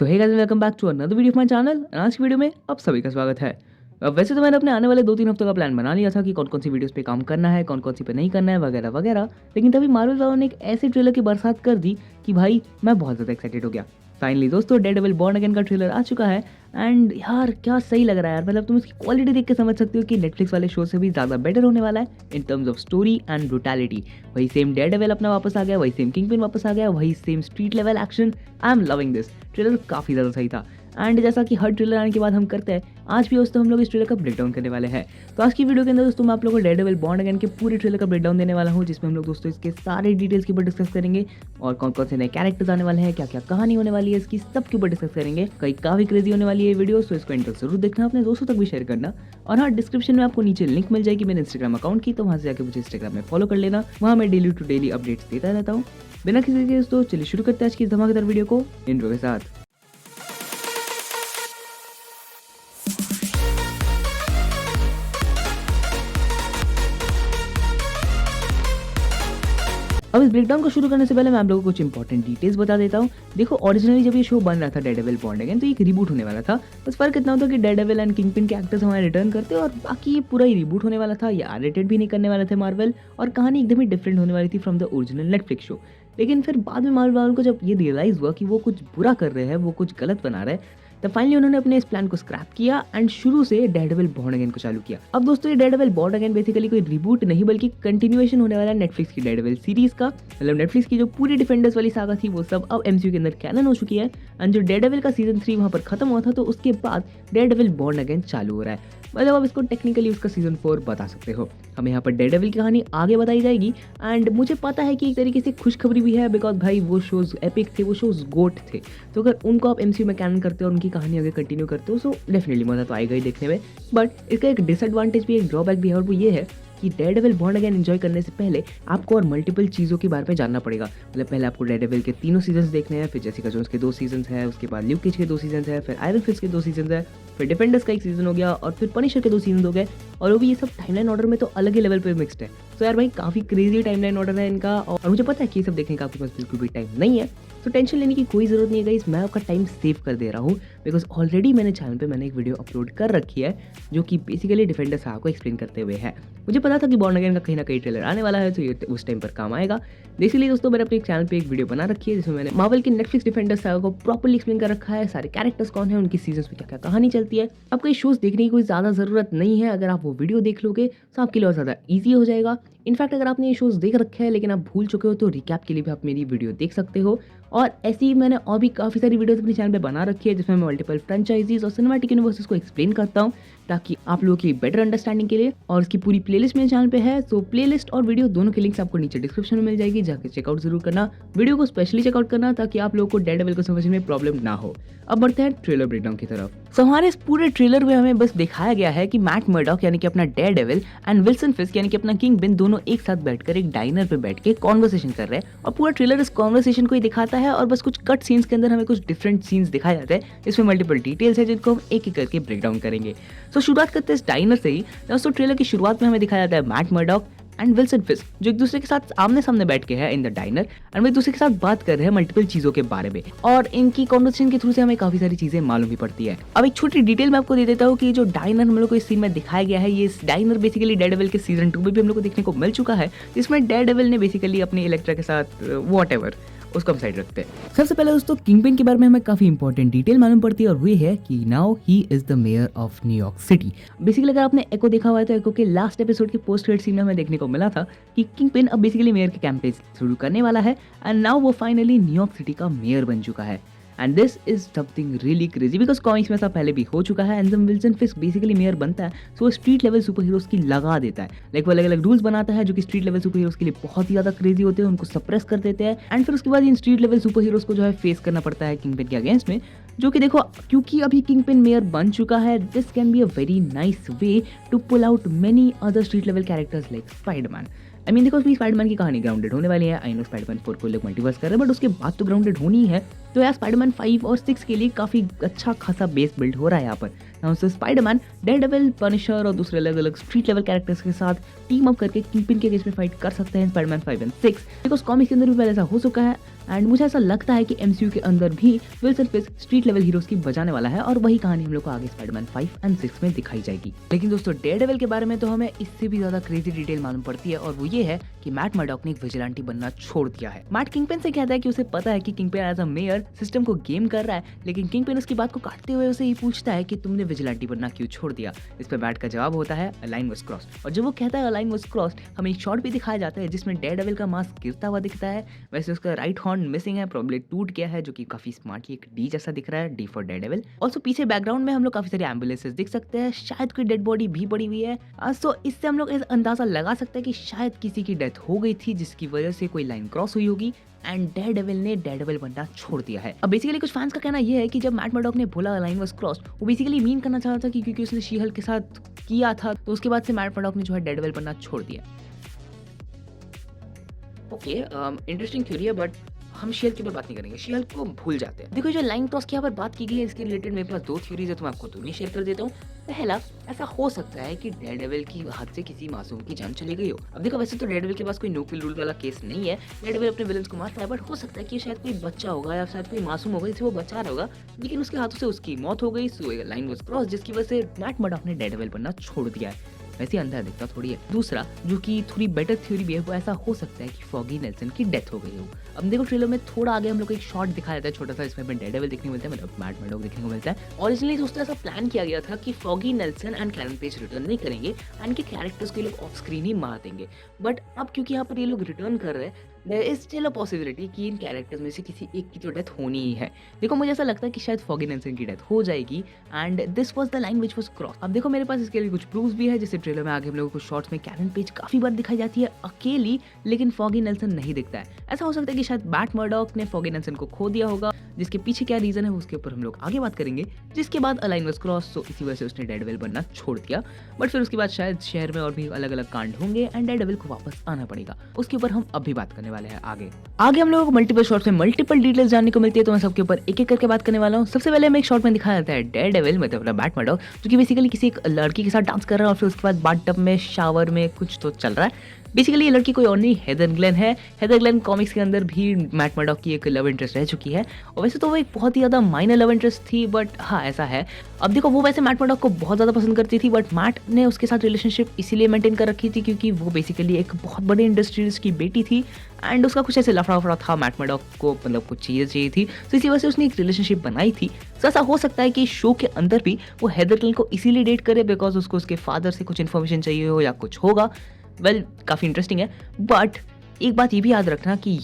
So hey guys, welcome back to another video of my channel. आज की video में आप सभी का स्वागत है। वैसे तो मैंने अपने आने वाले 2-3 हफ्तों का प्लान बना लिया था कि कौन कौन सी वीडियोस पे काम करना है, कौन कौन सी पे नहीं करना है, वगैरह वगैरह। लेकिन तभी मार्वल वालों ने एक ऐसे ट्रेलर की बरसात कर दी कि भाई मैं बहुत ज़्यादा एक्साइटेड हो गया। फाइनली दोस्तों, डेयरडेविल बॉर्न अगेन का ट्रेलर आ चुका है एंड यार क्या सही लग रहा है यार। मतलब तुम इसकी क्वालिटी देख के समझ सकते हो कि नेटफ्लिक्स वाले शो से भी ज़्यादा बेटर होने वाला है in terms of story and brutality. वही सेम डेयरडेविल अपना वापस आ गया, वही सेम किंगपिन वापस आ गया, वही same street level action. I am loving this. Trailer काफ़ी ज़्यादा सही था एंड जैसा कि हर ट्रेलर आने के बाद हम करते हैं, आज भी दोस्तों हम लोग इस ट्रेलर का ब्रेकडाउन करने वाले हैं। तो आज की वीडियो के अंदर दोस्तों मैं आप लोगों को डेयरडेविल बॉर्न अगेन के पूरे ट्रेलर का ब्रेकडाउन देने वाला हूं, जिसमें हम लोग दोस्तों इसके सारे डिटेल्स के ऊपर डिस्कस करेंगे और कौन कौन से नए कैरेक्टर्स आने वाले हैं, क्या क्या कहानी होने वाली है इसकी, सब के ऊपर डिस्कस करेंगे। कई काफ़ी क्रेजी होने वाली है वीडियो, तो इसको इंटरेस्ट जरूर देखना, अपने दोस्तों तक भी शेयर करना। और हाँ, डिस्क्रिप्शन में आपको नीचे लिंक मिल जाएगी मेरे इंस्टाग्राम अकाउंट की, तो वहाँ से जाकर मुझे इंस्टाग्राम में फॉलो कर लेना। वहाँ मैं डेली टू डेली अपडेट्स देता रहता हूँ। बिना किसी के दोस्तों चलिए शुरू करते हैं आज की धमाकेदार वीडियो को इंट्रो के साथ। अब इस ब्रेकडाउन को शुरू करने से पहले मैं आप लोगों को कुछ इंपॉर्टेंट डिटेल्स बता देता हूँ। देखो, ओरिजिनली जब ये शो बन रहा था डेयरडेविल बॉर्न अगेन, तो एक रिबूट होने वाला था। बस फर्क इतना होता कि डेयरडेविल एंड किंगपिन के एक्टर्स हमारे रिटर्न करते और बाकी ये पूरा ही रिबूट होने वाला था। ये R-rated भी नहीं करने वाले थे मार्वल, और कहानी एकदम ही डिफरेंट होने वाली थी from the original Netflix show. लेकिन फिर बाद में मार्वल वालों को जब ये रियलाइज हुआ कि वो कुछ बुरा कर रहे हैं, वो कुछ गलत बना रहे हैं, तब फाइनली उन्होंने अपने इस प्लान को स्क्रैप किया एंड शुरू से डेयरडेविल बॉर्न अगेन को चालू किया। अब दोस्तों ये डेयरडेविल बॉर्न अगेन बेसिकली कोई रिबूट नहीं बल्कि कंटिन्यूएशन होने वाला है नेटफ्लिक्स की डेयरडेविल सीरीज का। मतलब नेटफ्लिक्स की जो पूरी डिफेंडर्स वाली सागा थी वो सब अब MCU के अंदर कैनन हो चुकी है एंड जो डेयरडेविल का सीजन 3 वहां पर खत्म हुआ था, तो उसके बाद डेयरडेविल बॉर्न अगेन चालू हो रहा है। मतलब अब इसको टेक्निकली उसका सीजन 4 बता सकते हो। हमें यहाँ पर डेयरडेविल की कहानी आगे बताई जाएगी एंड मुझे पता है कि एक तरीके से खुशखबरी भी है, बिकॉज भाई वो शोज एपिक थे, वो शोज गोट थे। तो अगर उनको आप MCU में कैनन करते हो और उनकी कहानी आगे कंटिन्यू करते हो, सो डेफिनेटली मजा तो आएगा ही देखने में। बट इसका एक डिसएडवांटेज भी, एक ड्रॉबैक भी है, और वो ये है कि डेयरडेविल बॉर्न अगेन एंजॉय करने से पहले आपको और मल्टीपल चीज़ों के बारे में जानना पड़ेगा। मतलब पहले आपको डेयरडेविल के 3 सीजन्स देखने हैं, फिर जेसिका जोन्स के 2 सीजन्स हैं, उसके बाद ल्यूक केज के 2 सीजन्स हैं, फिर आयरन फिस्ट के 2 सीजन्स हैं, फिर डिफेंडर्स का 1 सीजन हो गया, और फिर पनिशर के 2 सीजन हो गए। और वो भी ये सब टाइमलाइन ऑर्डर में तो अलग ही लेवल पे मिक्स्ड है। तो यार भाई काफ़ी क्रेजी टाइमलाइन ऑर्डर है इनका, और मुझे पता है कि ये सब देखने का आपके पास बिल्कुल भी टाइम नहीं है। तो टेंशन लेने की कोई ज़रूरत नहीं है गाइस, मैं आपका टाइम सेव कर दे रहा हूँ, बिकॉज ऑलरेडी मैंने चैनल पे मैंने एक वीडियो अपलोड कर रखी है जो कि बेसिकली डिफेंडर सागा को एक्सप्लेन करते हुए है। मुझे पता था कि बॉर्न अगेन का कहीं ना कहीं ट्रेलर आने वाला है, तो ये उस टाइम पर काम आएगा। इसीलिए दोस्तों मैंने अपने चैनल पे एक वीडियो बना रखी है जिसमें मैंने मार्वल के नेटफ्लिक्स डिफेंडर सागा को प्रॉपर्ली एक्सप्लेन कर रखा है, सारे कैरेक्टर्स कौन है, उनकी सीजन्स में क्या क्या कहानी चलती है। आपको ये शोज देखने की कोई ज़्यादा ज़रूरत नहीं है। अगर आप वो वीडियो देख लोगे तो आपके लिए और ज़्यादा ईजी हो जाएगा। इनफैक्ट अगर आपने ये शोज देख रखे हैं लेकिन आप भूल चुके हो, तो रिकैप के लिए भी आप मेरी वीडियो देख सकते हो। और ऐसी ही मैंने और भी काफ़ी सारी वीडियोस अपने चैनल पे बना रखी है जिसमें मैं मल्टीपल फ्रेंचाइजीज और सिनेमैटिक यूनिवर्सेस को एक्सप्लेन करता हूँ, ताकि आप लोगों की बेटर अंडरस्टैंडिंग के लिए। और इसकी पूरी प्लेलिस्ट मेरे चैनल पे है, तो प्लेलिस्ट और वीडियो दोनों की लिंक्स आपको नीचे डिस्क्रिप्शन में मिल जाएगी, जाकर चेकआउट जरूर करना। वीडियो को स्पेशली चेकआउट करना ताकि आप लोगों को डेयरडेविल को समझने में प्रॉब्लम ना हो। अब बढ़ते हैं ट्रेलर ब्रेकडाउन की तरफ। तो हमारे इस पूरे ट्रेलर में हमें बस दिखाया गया है कि मैट मर्डॉक यानी कि अपना डेयरडेविल एंड विल्सन फिस्क यानी कि अपना किंगपिन दोनों एक साथ बैठकर एक डाइनर पे बैठ के कॉन्वर्सेशन कर रहे हैं, और पूरा ट्रेलर इस कॉन्वर्सेशन को ही दिखाता है। और बस कुछ कट सीन्स के अंदर हमें कुछ डिफरेंट सीन्स दिखाए जाते हैं, इसमें मल्टीपल डिटेल्स है जिनको हम एक एक करके ब्रेक डाउन करेंगे। तो शुरुआत करते हैं इस डाइनर से ही। दोस्तों ट्रेलर की शुरुआत में हमें दिखाया जाता है मैट मर्डॉक एंड विल्सन फिस्क जो एक दूसरे के साथ आमने सामने बैठ के है इन द डाइनर, एंड वो एक दूसरे के साथ बात कर रहे हैं मल्टीपल चीजों के बारे में, और इनकी कॉन्वर्सेशन के थ्रू से हमें काफी सारी चीजें मालूम भी पड़ती है। अब एक छोटी डिटेल मैं आपको दे देता हूँ कि जो डाइनर हम लोग को इस सीन में दिखाया गया है, ये डाइनर बेसिकली डेयरडेविल के सीजन 2 में भी हम लोग को देखने को मिल चुका है, जिसमें डेयरडेविल ने बेसिकली अपनी इलेक्ट्रा के साथ व्हाटएवर उसको हम साइड रखते हैं। सबसे पहले दोस्तों किंगपिन के बारे में हमें काफी इंपॉर्टेंट डिटेल मालूम पड़ती है, और वो है कि now he is the mayor of New York city. Basically अगर आपने एको देखा हुआ है तो एको के लास्ट एपिसोड के पोस्ट क्रेडिट सीन में हमें देखने को मिला था कि किंगपिन अब बेसिकली मेयर के कैंपेन शुरू करने वाला है, एंड नाउ वो फाइनली न्यूयॉर्क सिटी का मेयर बन चुका है। And this is something really crazy, because comics में ऐसा पहले भी हो चुका है। एंड जब विल्सन फिस्क बेसिकली मेयर बनता है तो वो स्ट्रीट लेवल सुपर हीरोज की लगा देता है, लाइक वो अलग अलग रूल्स बनाता है जो कि स्ट्रीट लेवल सुपर हीरोज के लिए बहुत ही ज्यादा क्रेजी होते हैं, उनको सप्रेस कर देते हैं। एंड फिर उसके बाद इन स्ट्रीट लेवल सुपर हीरोज को जो है फेस करना पड़ता है किंगपिन के अगेंस्ट में, जो कि देखो क्योंकि अभी किंगपिन मेयर बन चुका है, this can be a very nice way to pull out many other street level characters like Spiderman. I mean देखो स्पाइडरमैन की कहानी ग्राउंडेड होने वाली है। आई नो स्पाइडरमैन 4 को लोग मल्टीवर्स कर रहे हैं, बट उसके बाद तो ग्राउंडेड होनी ही है। तो यार स्पाइडरमैन 5 और 6 के लिए काफ़ी अच्छा खासा बेस बिल्ड हो रहा है यहाँ पर। Now so Spiderman, Daredevil, Punisher और दूसरे अलग अलग स्ट्रीट लेवल कैरेक्टर्स के साथ टीम अप करके किंगपिन के अगेंस्ट में फाइट कर सकते हैं स्पाइडरमैन 5 एंड 6, बिकॉज कॉमिक्स के अंदर भी पहले ऐसा हो चुका है। एंड मुझे ऐसा लगता है कि एमसीयू के अंदर भी विल्सन फिस्क स्ट्रीट लेवल हीरोज की बजाने वाला है और वही कहानी हम लोग को आगे स्पाइडरमैन 5 और 6 में दिखाई जाएगी। लेकिन दोस्तों डेयरडेविल के बारे में तो हमें इससे भी ज्यादा क्रेजी डिटेल मालूम पड़ती है और वो ये है कि मैट मर्डॉक ने एक विजिलेंटी बनना छोड़ दिया है। मैट किंगपिन से कहता है कि उसे पता है कि Kingpin as a mayor system को गेम कर रहा है, लेकिन किंगपिन उसकी बात को काटते हुए उसे ये पूछता है कि तुमने विजिलेंटी बनना क्यों छोड़ दिया। इस पर मैट का जवाब होता है अ लाइन वाज क्रॉस्ड, और जब वो कहता है अ लाइन वाज क्रॉस्ड हमें एक शॉट भी दिखाया जाता है जिसमें डेयरडेविल का मास्क गिरता हुआ दिखता है। वैसे उसका राइट हॉर्न मिसिंग है, प्रॉब्ली टूट गया है, जो कि काफी स्मार्टली एक डी जैसा दिख रहा है, डी फॉर डेयरडेविल। ऑल्सो पीछे बैकग्राउंड में हम लोग काफी सारी एम्बुलेंसेस दिख सकते हैं, शायद कोई डेड बॉडी भी पड़ी हुई है। सो इससे हम लोग अंदाजा लगा सकते हैं कि शायद किसी की डेथ हो गई थी जिसकी वजह से कोई लाइन क्रॉस हुई होगी एंड डेयरडेविल ने डेयरडेविल बनना छोड़ दिया है। अब बेसिकली कुछ फैंस का कहना यह है कि जब मैट मर्डॉक ने बोला लाइन वाज क्रॉस्ड, वो बेसिकली मीन करना चाह रहा था कि क्योंकि उसने शी-हल्क के साथ किया था तो उसके बाद से मैट मर्डॉक ने जो है डेयरडेविल बनना छोड़ दिया। ओके, इंटरेस्टिंग थ्योरी है, बट हम शी-हल्क के ऊपर बात नहीं करेंगे, शी-हल्क को भूल जाते हैं। देखो जो लाइन क्रॉस की यहाँ पर बात की गई है इसके रिलेटेड मेरे पास दो थ्योरीज है, तो मैं आपको दोनों शेयर कर देता हूँ। पहला, ऐसा हो सकता है कि डेयरडेविल की हाथ से किसी मासूम की जान चली गई हो। अब देखो वैसे तो डेयरडेविल के पास कोई नो किल रूल वाला केस नहीं है, डेयरडेविल अपने विलन्स को मारता है, बट हो सकता है कि शायद कोई बच्चा होगा या शायद कोई मासूम होगा जिसे वो बचा रहा होगा, लेकिन उसके हाथों से उसकी मौत हो गई। सो लाइन वाज क्रॉस, जिसकी वजह से मैट मर्डॉक ने डेयरडेविल बनना छोड़ दिया है। वैसे अंधा दिखता थोड़ी है। दूसरा, जो कि थोड़ी बेटर थ्योरी भी है, वो ऐसा हो सकता है कि फॉगी नेल्सन की डेथ हो गई हो। अब देखो ट्रेलर में थोड़ा आगे हम लोग को एक शॉट दिखाया जाता है छोटा सा, इसमें हमें डेयरडेविल देखने को मिलता है, मतलब मैट मर्डॉक देखने को मिलता है। ओरिजिनली दोस्तों ऐसा प्लान किया गया था कि Foggy Nelson and Karen Page return नहीं करेंगे एंड इनके कैरेक्टर्स को ये लोग ऑफ स्क्रीन ही मार देंगे, बट अब क्योंकि यहाँ पर ये लोग रिटर्न कर रहे हैं, there is still a possibility कि इन कैरेक्टर्स में से किसी एक की तो डेथ होनी ही है। देखो मुझे ऐसा लगता है कि शायद फॉगी नेल्सन की डेथ हो जाएगी and this was the line which was cross. अब देखो मेरे पास इसके लिए कुछ प्रूफ्स भी है, जैसे ट्रेलर में आगे हम लोगों को शॉट्स में कैरन पेज काफी बार दिखाई जाती है अकेली, लेकिन फॉगी नेल्सन नहीं दिखता है। ऐसा हो सकता है कि शायद मैट मर्डॉक ने फॉगी नेल्सन को खो दिया होगा, जिसके पीछे क्या रीजन है उसके ऊपर हम लोग आगे बात करेंगे। जिसके बाद अ लाइन वाज क्रॉस, तो इसी वजह से उसने डेयरडेविल बनना छोड़ दिया, बट फिर उसके बाद शायद शहर में और भी अलग अलग कांड होंगे एंड डेयरडेविल को वापस आना पड़ेगा। उसके ऊपर हम अब भी बात करने वाले हैं आगे हम लोगों को मल्टीपल शॉट्स में मल्टीपल डिटेल्स जानने को मिलती है, तो मैं सबके ऊपर एक एक करके बात करने वाला हूँ। सबसे पहले हमें एक शॉट में दिखाया जाता है डेयरडेविल मतलब मैट मर्डॉक, जो कि बेसिकली किसी एक लड़की के साथ डांस कर रहा है और फिर उसके बाद बाथटब में शावर में कुछ तो चल रहा है। बेसिकली ये लड़की कोई और नहीं हेदर ग्लेन है। हेदर ग्लेन कॉमिक्स के अंदर भी मैट मर्डॉक की एक लव इंटरेस्ट रह चुकी है, और वैसे तो वो एक बहुत ही ज़्यादा माइनर लव इंटरेस्ट थी, बट हाँ ऐसा है। अब देखो वो वैसे मैट मर्डॉक को बहुत ज़्यादा पसंद करती थी, बट मैट ने उसके साथ रिलेशनशिप इसीलिए मेंटेन कर रखी थी क्योंकि वो बेसिकली एक बहुत बड़े इंडस्ट्रीज की बेटी थी एंड उसका कुछ ऐसे लफड़ा था मैट मर्डॉक को, मतलब कुछ चीज़ें चाहिए थी, तो इसी वजह से उसने एक रिलेशनशिप बनाई थी। तो ऐसा हो सकता है कि शो के अंदर भी वो हेदर ग्लेन को इसीलिए डेट करे बिकॉज उसको उसके फादर से कुछ इन्फॉर्मेशन चाहिए हो या कुछ होगा। वेल काफ़ी इंटरेस्टिंग है, बट एक बात ये भी याद रखना कि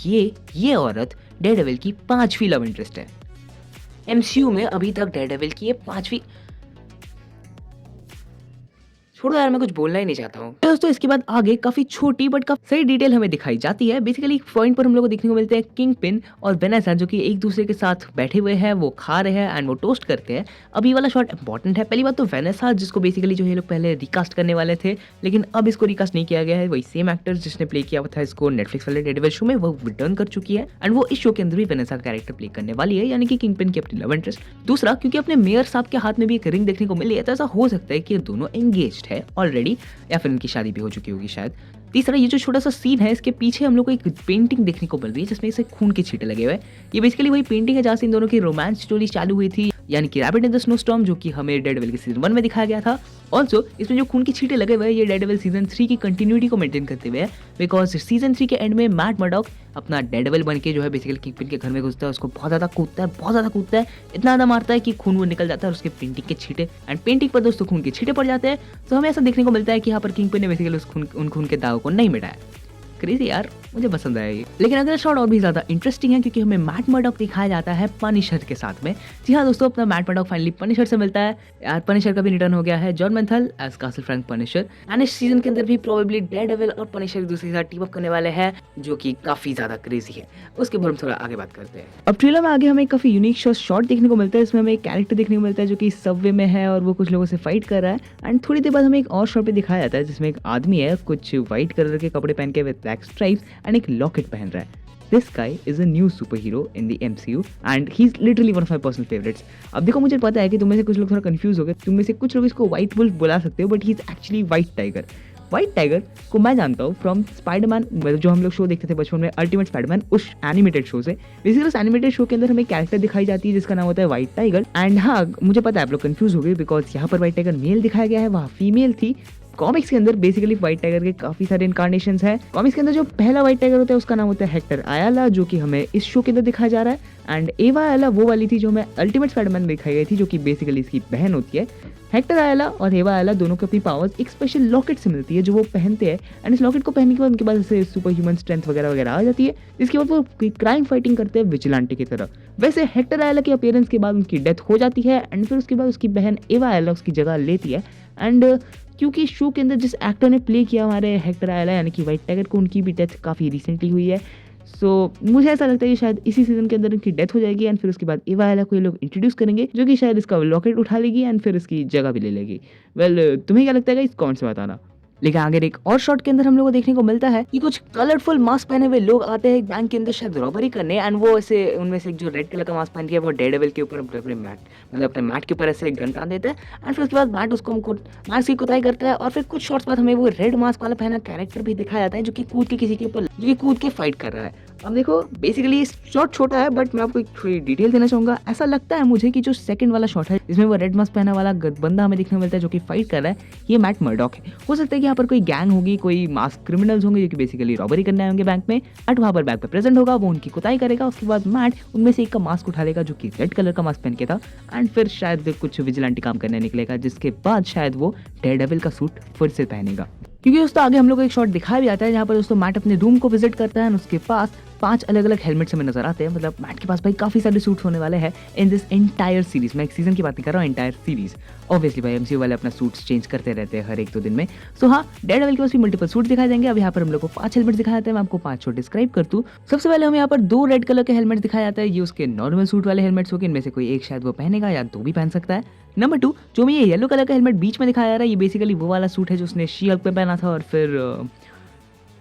ये औरत डेयरडेविल की 5वीं लव इंटरेस्ट है। एमसीयू में अभी तक डेयरडेविल की ये 5वीं। छोड़ो यार, मैं कुछ बोलना ही नहीं चाहता हूँ। दोस्तों इसके बाद आगे काफी छोटी बट काफी सही डिटेल हमें दिखाई जाती है। बेसिकली एक पॉइंट पर हम लोग को देखने को मिलते हैं किंगपिन और वेनेसा जो कि एक दूसरे के साथ बैठे हुए हैं, वो खा रहे हैं एंड वो टोस्ट करते हैं। अब ये वाला शॉट इंपॉर्टेंट है। पहली बात तो वेनेसा, जिसको बेसिकली जो ये लोग पहले रिकास्ट करने वाले थे, लेकिन अब इसको रिकास्ट नहीं किया गया है। वही सेम एक्टर जिसने प्ले किया था इसको नेटफ्लिक्स वाले डेयरडेविल शो में, वो रिटर्न कर चुकी है एंड वो इस शो के अंदर भी वेनेसा का कैरेक्टर प्ले करने वाली है, यानी कि किंगपिन की अपनी लव इंटरेस्ट। दूसरा, क्योंकि अपने मेयर साहब के हाथ में भी एक रिंग देखने को मिली है, तो ऐसा हो सकता है कि ये दोनों एंगेज्ड है ऑलरेडी, या फिर इनकी शादी भी हो चुकी होगी शायद। तीसरा, ये जो छोटा सा सीन है इसके पीछे हम लोग को एक पेंटिंग देखने को मिल रही है जिसमें इसे खून के छींटे लगे हुए हैं। ये बेसिकली वही पेंटिंग है जहाँ से इन दोनों की रोमांस स्टोरी चालू हुई थी, यानी कि रैबिट इन द स्नोस्टॉर्म, जो कि हमें डेयरडेविल के सीजन 1 में दिखाया गया था। ऑल्सो इसमें जो खून के छींटे लगे हुए हैं ये डेयरडेविल सीजन 3 की कंटिन्यूटी को मेंटेन करते हुए है, बिकॉज सीजन 3 के एंड में मैट मर्डॉक अपना डेयरडेविल बन के जो है बेसिकली किंगपिन के घर में घुसता है, उसको बहुत ज़्यादा कूदता है, इतना ज़्यादा मारता है कि खून वो निकल जाता है और उसके पेंटिंग के छींटे एंड पेंटिंग पर दोस्तों खून के छींटे पड़ जाते हैं। तो हमें ऐसा देखने को मिलता है कि यहाँ पर किंगपिन ने बेसिकली उन खून के दागों को नहीं मिटाया। क्रेजी यार, मुझे पसंद आया ये। लेकिन अगला शॉट और भी ज्यादा इंटरेस्टिंग है क्योंकि हमें मैट मर्डॉक दिखाया जाता है पनिशर के साथ में। जी हाँ दोस्तों, अपना मैट मर्डॉक फाइनली पनिशर से मिलता है यार। पनिशर का भी रिटर्न हो गया है, जॉन मेंथल as Castle Frank Punisher. And इस सीजन के अंदर भी प्रोबेबली डेयरडेविल और पनिशर एक दूसरे के साथ टीम अप करने वाले हैं, जो कि काफी ज्यादा क्रेजी है। उसके बाद हम थोड़ा आगे बात करते हैं। अब ट्रेलर में आगे हमें काफी यूनिक शॉट देखने को मिलता है। इसमें हमें एक कैरेक्टर देखने को मिलता है जो कि सबवे में है और वो कुछ लोगों से फाइट कर रहा है। एंड थोड़ी देर बाद हमें एक और शॉट पे दिखाया जाता है जिसमें एक आदमी है कुछ व्हाइट कलर के कपड़े पहन के विद ब्लैक स्ट्राइप्स एंड एक लॉकेट पहन रहा है। This guy is a new superhero in the MCU and he's literally one of my personal favorites. अब देखो मुझे पता है कि तुम में से कुछ लोग थोड़ा कंफ्यूज हो गए, तुम में से कुछ लोग इसको व्हाइट वुल्फ बुला सकते हो, but he is actually white tiger. White tiger को मैं जानता हूँ फ्रॉम स्पाइडरमैन, मतलब जो हम लोग शो देखते थे बचपन में, अल्टीमेट स्पाइडरमैन, उस एनिमेटेड शो से। बेसिकली उस एनिमेटेड शो के अंदर हमें कैरेक्टर दिखाई जाती है जिसका नाम होता है व्हाइट टाइगर। एंड हाँ, मुझे पता है आप लोग कंफ्यूज हो गए बिकॉज यहाँ पर व्हाइट टाइगर मेल दिखाया गया है, वहाँ फीमेल थी। कॉमिक्स के अंदर बेसिकली व्हाइट टाइगर के काफी सारे इनकारनेशंस हैं। कॉमिक्स के अंदर जो पहला व्हाइट टाइगर होता है उसका नाम होता है हेक्टर अयाला, जो कि हमें इस शो के अंदर दिखाया जा रहा है। एंड एवा अयाला वो वाली थी जो हमें अल्टीमेट स्पाइडरमैन में दिखाई गई थी, जो कि बेसिकली इसकी बहन होती है। हेक्टर अयाला और एवा अयाला दोनों को अपनी पावर्स एक स्पेशल लॉकेट से मिलती है जो वो पहनते हैं। एंड इस लॉकेट को पहनने के बाद उनके पास ऐसे सुपर ह्यूमन स्ट्रेंथ वगैरह वगैरह आ जाती है, जिसके बाद वो क्राइम फाइटिंग करते हैं विजिलेंटे की तरह। वैसे हेक्टर अयाला के अपीयरेंस के बाद उनकी डेथ हो जाती है एंड फिर उसके बाद उसकी बहन एवा अयाला उसकी जगह लेती है। एंड क्योंकि शो के अंदर जिस एक्टर ने प्ले किया हमारे हेक्टर अयाला यानी कि व्हाइट टाइगर को, उनकी भी डेथ काफ़ी रिसेंटली हुई है। सो मुझे ऐसा लगता है कि शायद इसी सीजन के अंदर इनकी डेथ हो जाएगी एंड फिर उसके बाद एवा अयाला को ये लोग इंट्रोड्यूस करेंगे, जो कि शायद इसका लॉकेट उठा लेगी एंड फिर इसकी जगह भी ले लेगी। वेल, तुम्हें क्या लगता है इस कमेंट्स में बताना। लेकिन आगे एक और शॉट के अंदर हम लोग को देखने को मिलता है कि कुछ कलरफुल मास्क पहने हुए लोग आते हैं बैंक के अंदर शायद रॉबरी करने। एंड वो ऐसे उनमें से एक जो रेड कलर का मास्क पहन के वो डेयरडेविल के ऊपर अपने मैट के ऊपर ऐसे गन टान देता है। एंड फिर उसके बाद मैट मैट की कुताई करता है और फिर कुछ शॉट्स बाद हमें वो रेड मास्क वाला पहना कैरेक्टर भी दिखाया जाता है जो कि कूद के किसी के ऊपर कूद के फाइट कर रहा है। अब देखो बेसिकली शॉट छोटा है बट मैं आपको एक थोड़ी डिटेल देना चाहूंगा। ऐसा लगता है मुझे कि जो सेकंड वाला शॉट है जिसमें वो रेड मास्क पहना वाला बंदा हमें देखने को मिलता है जो कि फाइट कर रहा है, ये मैट मर्डॉक है। हो सकता है कि यहाँ पर कोई गैंग होगी, कोई मास्क क्रिमिनल्स होंगे जो कि बेसिकली रॉबरी करने आए होंगे बैंक में। एंड वहाँ पर बैंक पे प्रेजेंट होगा, वो उनकी कुताई करेगा। उसके बाद मैट उनमें से एक का मास्क उठा लेगा जो कि रेड कलर का मास्क पहन के था। एंड फिर शायद कुछ विजिलेंटी काम करने निकलेगा, जिसके बाद शायद वो डेयरडेविल का सूट फिर से पहनेगा। क्योंकि दोस्तों आगे हम लोग को एक शॉट दिखाया भी आता है जहाँ पर दोस्तों मैट अपने रूम को विजिट करता है और उसके पास 5 अलग अलग हेलमेट्स हमें नजर आते हैं। मतलब मैट के पास भाई काफी सारे सूट्स होने वाले हैं इन दिस एंटायर सीरीज। मैं एक सीजन की बात नहीं कर रहा हूँ, एंटायर सीरीज। ऑब्वियसली भाई एमसीयू वाले अपना सूट्स चेंज करते रहते हैं हर 1-2 दिन में। सो हाँ, डेयरडेविल के पास भी मल्टीपल सूट दिखाई देंगे। अब यहाँ पर हम लोग को 5 हेलमेट दिखाए जाते हैं। मैं आपको 5 शॉट डिस्क्राइब कर दूं। सबसे पहले हमें यहाँ पर 2 रेड कलर के हेलमेट दिखाया जाता है। ये उसके नॉर्मल सूट वाले हेलमेट्स होंगे, इनमें से कोई एक शायद वो पहनेगा या 2 भी पहन सकता है। नंबर 2 जो हमें ये येलो कलर का हेलमेट बीच में दिखाया जा रहा है, ये बेसिकली वो वाला सूट है जो उसने शी हल्क पे पहना था और फिर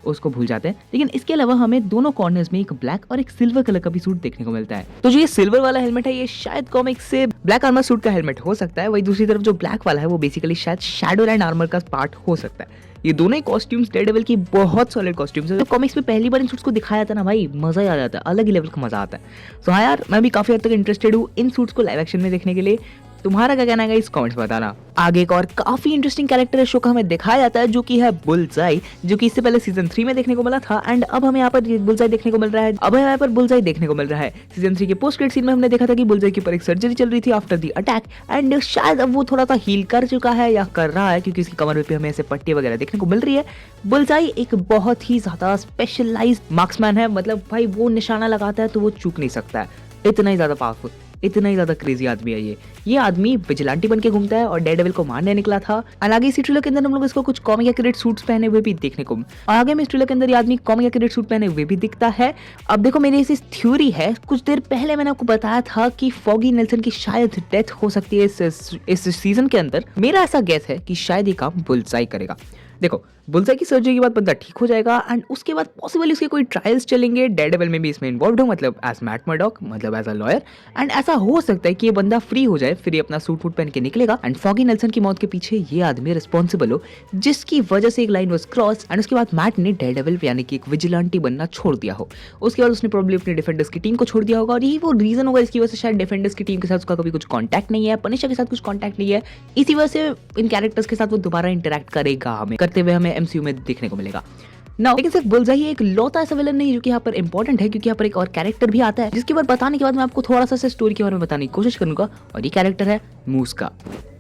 उसको भूल जाते हैं। लेकिन इसके अलावा हमें दोनों कॉर्नर्स में एक ब्लैक और एक सिल्वर कलर का भी सूट देखने को मिलता है। तो जो ये सिल्वर वाला हेलमेट है ये शायद कॉमिक से ब्लैक आर्मर सूट का हेलमेट हो सकता है। वही दूसरी तरफ जो ब्लैक वाला है वो बेसिकली शायद शैडो लैंड आर्मर का पार्ट हो सकता है। ये दोनों ही कॉस्ट्यूम्स डेयरडेविल की बहुत सॉलिड कॉस्ट्यूम्स है। तो कॉमिक्स में पहली बार इन सूट्स को दिखाया था ना भाई, मजा ही आ जाता है, अलग ही लेवल का मजा आता है। सो हाँ यार, मैं भी काफी हद तक इंटरेस्टेड हूँ इन सूट्स को लाइव एक्शन में देखने के लिए। तुम्हारा क्या कहना है इस कमेंट्स बताना। आगे एक और काफी इंटरेस्टिंग कैरेक्टर शो का हमें दिखाया जाता है जो कि है बुलजाई, जो कि इससे पहले सीजन 3 में देखने को मिला था। एंड अब हमें यहाँ पर बुलजाई देखने को मिल रहा है। सीजन 3 के पोस्ट क्रेडिट सीन में हमने देखा था कि बुलजाई के ऊपर एक सर्जरी चल रही थी आफ्टर द अटैक। एंड शायद अब वो थोड़ा सा हील कर चुका है या कर रहा है, क्योंकि इसकी कमर पे हमें ऐसे पट्टी वगैरह देखने को मिल रही है। बुलजाई एक बहुत ही ज्यादा स्पेशलाइज्ड मार्क्समैन है। मतलब भाई वो निशाना लगाता है तो वो चूक नहीं सकता है, इतना ही ज्यादा पावरफुल, इतना ही ज्यादा क्रेजी आदमी है ये आदमी विजिलेंटी बन के घूमता है और डेयरडेविल को मारने निकला था। और आगे इसी ट्रेलर के अंदर हम लोग इसको कुछ कॉमिक एक्यूरेट सूट्स पहने हुए भी देखने को, और आगे में इस ट्रेलर के अंदर ये आदमी कॉमिक एक्यूरेट सूट पहने हुए भी दिखता है। अब देखो मेरी ऐसी थ्योरी है, कुछ देर पहले मैंने आपको बताया था कि फॉगी नेल्सन की शायद डेथ हो सकती है इस सीजन के अंदर। मेरा ऐसा गेस है कि शायद ये काम बुलजाई करेगा। देखो बुलजाई की सर्जरी के बाद बंदा ठीक हो जाएगा एंड उसके बाद पॉसिबली उसके कोई ट्रायल्स चलेंगे, डेयरडेविल में भी इसमें इन्वॉल्व हो, मतलब एज मैट मर्डॉक, मतलब एज अ लॉयर। एंड ऐसा हो सकता है कि ये बंदा फ्री हो जाए, फिर ये अपना सूट वूट पहन के निकलेगा एंड फॉगी नेल्सन की मौत के पीछे ये आदमी रिस्पॉन्सिबल हो, जिसकी वजह से एक लाइन वाज क्रॉस एंड उसके बाद मैट ने डेयरडेविल यानी कि एक विजिलेंटी बनना छोड़ दिया हो। उसके बाद उसने प्रोबब्ली अपने डिफेंडर्स की टीम को छोड़ दिया होगा और यही वो रीजन होगा इसकी वजह से शायद डिफेंडर्स की टीम के साथ उसका कभी कुछ कॉन्टैक्ट नहीं है, पनिशर के साथ कुछ कॉन्टैक्ट नहीं है। इसी वजह से इन कैरेक्टर्स के साथ वो दोबारा इंटरेक्ट करेगा, हमें करते हुए हमें एमसीयू में देखने को मिलेगा। Now, लेकिन सिर्फ बुलजाई एक लौता ऐसा विलन नहीं जो कि यहाँ पर इंपॉर्टेंट है, क्योंकि यहाँ पर एक और कैरेक्टर भी आता है जिसके बारे बताने के बाद मैं आपको थोड़ा सा स्टोरी के बारे में बताने की कोशिश करूंगा, और ये कैरेक्टर है मूस का।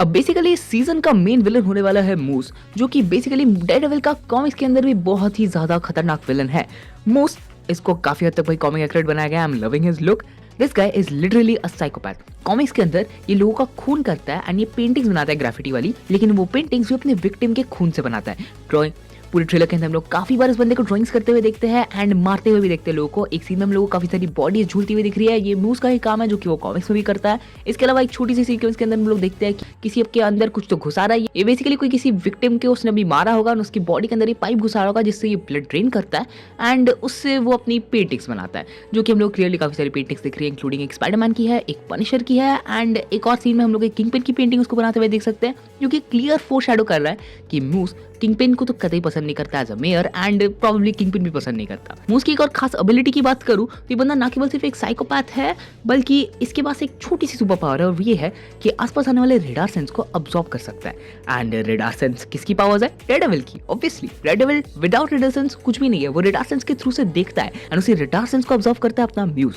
अब बेसिकली इस सीजन का मेन विलन होने वाला है मूस, जो कि बेसिकली डेयरडेविल का कॉमिक्स के अंदर भी बहुत ही ज्यादा खतरनाक विलन है। मूस, इसको काफी हद तक भाई कॉमिक एक्यूरेट बनाया गया। I am loving his look. This guy is literally a psychopath. Comics के अंदर ये लोगों का खून करता है एंड ये पेंटिंग्स बनाता है ग्राफिटी वाली, लेकिन वो पेंटिंग्स भी अपने विक्टिम के खून से बनाता है। ड्राइंग पूरे ट्रेलर के अंदर हम लोग काफी बार इस बंदे को ड्राइंग्स करते हुए देखते हैं एंड मारते हुए भी देखते हैं लोगों को। एक सीन में हम लोगों को काफी सारी बॉडी झूलती हुई दिख रही है, ये मूस का ही काम है जो कि वो कॉमिक्स में भी करता है। इसके अलावा एक छोटी सी सीक्वेंस के अंदर हम लोग देखते हैं कि किसी के अंदर कुछ तो घुसा रहा है। ये बेसिकली कोई किसी विक्टिम के उसने भी मारा होगा और उसकी बॉडी के अंदर ये पाइप घुसा रहा होगा जिससे ये ब्लड ड्रेन करता है एंड उससे वो अपनी पेंटिंग्स बनाता है, जो कि हम लोग क्लियरली काफी सारी पेंटिंग्स दिख रही है, इंक्लूडिंग एक स्पाइडरमैन की है, एक पनिशर की है एंड एक और सीन में हम लोग एक किंगपिन की पेंटिंग उसको बनाते हुए देख सकते हैं, जो कि क्लियर फोरशैडो कर रहा है कि मूस किंगपिन को तो कतई पसंद नहीं करता as a mayor and probably Kingpin भी पसंद नहीं करता। मूस की एक और खास एबिलिटी की बात करूँ तो ये बंदा ना केवल सिर्फ एक साइकोपैथ है बल्कि इसके पास एक छोटी सी सुपर पावर है और ये है कि आसपास आने वाले रेडार सेंस को अब्सॉर्ब कर सकता है। एंड रेडार सेंस किसकी पावर्स है? डेयरडेविल की। Obviously Daredevil without radar sense कुछ भी नहीं है, वो रेडार सेंस के थ्रू से देखता है एंड उसी रेडार सेंस को अब्सॉर्ब करता है अपना muse,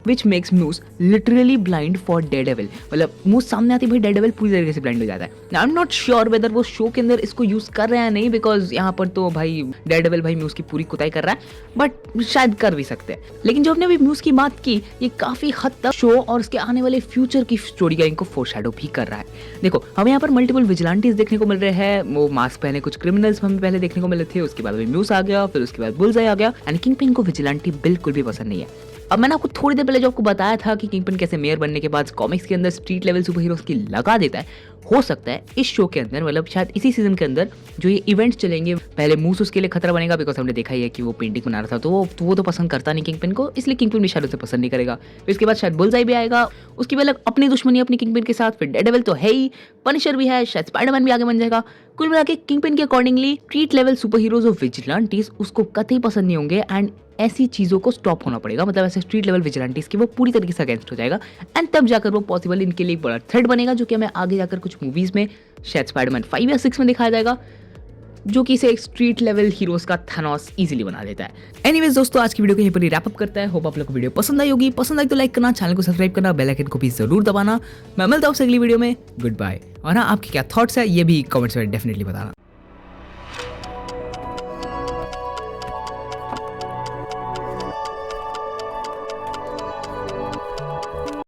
which makes Moose literally blind for Daredevil। मतलब Moose सामने आती भाई Daredevil पूरी तरीके से ब्लाइंड हो जाता है। I am not sure whether वो शो के अंदर इसको यूज कर रहे हैं या नहीं, बिकॉज यहाँ पर तो भाई Daredevil भाई Moose की पूरी कुताई कर रहा है, बट शायद कर भी सकते हैं। लेकिन जो हमने अभी Moose की बात की, ये काफी हद तक शो और उसके आने वाले फ्यूचर की स्टोरी का इनको फोरशैडो भी कर रहा है। देखो हमें यहाँ पर मल्टीपल विजिलेंटीज देखने को मिल रहे हैं, वो मास्क पहने कुछ क्रिमिनल्स हमें पहले देखने को मिले थे, उसके बाद Moose आ गया, फिर उसके बाद बुल्सआई आ गया एंड किंगपिन को विजिलेंटी बिल्कुल भी पसंद नहीं है। अब मैंने आपको थोड़ी देर पहले जो आपको बताया था कि किंगपिन कैसे मेयर बनने के बाद कॉमिक्स के अंदर स्ट्रीट लेवल सुपर हीरोज की लगा देता है, हो सकता है इस शो के अंदर मतलब शायद इसी सीजन के अंदर जो ये इवेंट्स चलेंगे, पहले मूस उसके लिए खतरा बनेगा बिकॉज हमने देखा ही है कि वो पेंटिंग बना रहा था, तो वो तो पसंद करता नहीं किंगपिन को, इसलिए किंगपिन भी शायद उसे पसंद नहीं करेगा। फिर इसके बाद शायद बुल्सआई भी आएगा, उसकी भी अलग अपनी दुश्मनी अपनी किंगपिन के साथ, फिर डेयरडेविल तो है ही, पनिशर भी है, शायद स्पाइडरमैन भी आगे बन जाएगा। कुल मिला के किंगपिन के accordingly street level super heroes और विजिलेंटीज उसको कतई पसंद नहीं होंगे एंड ऐसी चीज़ों को स्टॉप होना पड़ेगा, मतलब ऐसे स्ट्रीट लेवल विजिलेंटीज की वो पूरी तरीके से अगेंस्ट हो जाएगा एंड तब जाकर वो पॉसिबल इनके लिए एक बड़ा थ्रेट बनेगा, जो कि हमें आगे जाकर कुछ मूवीज में शायद स्पाइडरमैन 5 या 6 में दिखाया जाएगा, जो कि इसे एक स्ट्रीट लेवल हीरोज का थानोस इजीली बना देता है। एनीवेज दोस्तों, आज की वीडियो को यहीं पर ही रैप अप करता है। होप आप लोग को वीडियो पसंद आई होगी, पसंद आई तो लाइक करना, चैनल को सब्सक्राइब करना, बेल आइकन को भी जरूर दबाना। मैं मिलता हूँ अगली वीडियो में, गुड बाय। और हाँ, आपके क्या थॉट्स है ये भी कमेंट्स में डेफिनेटली बताना।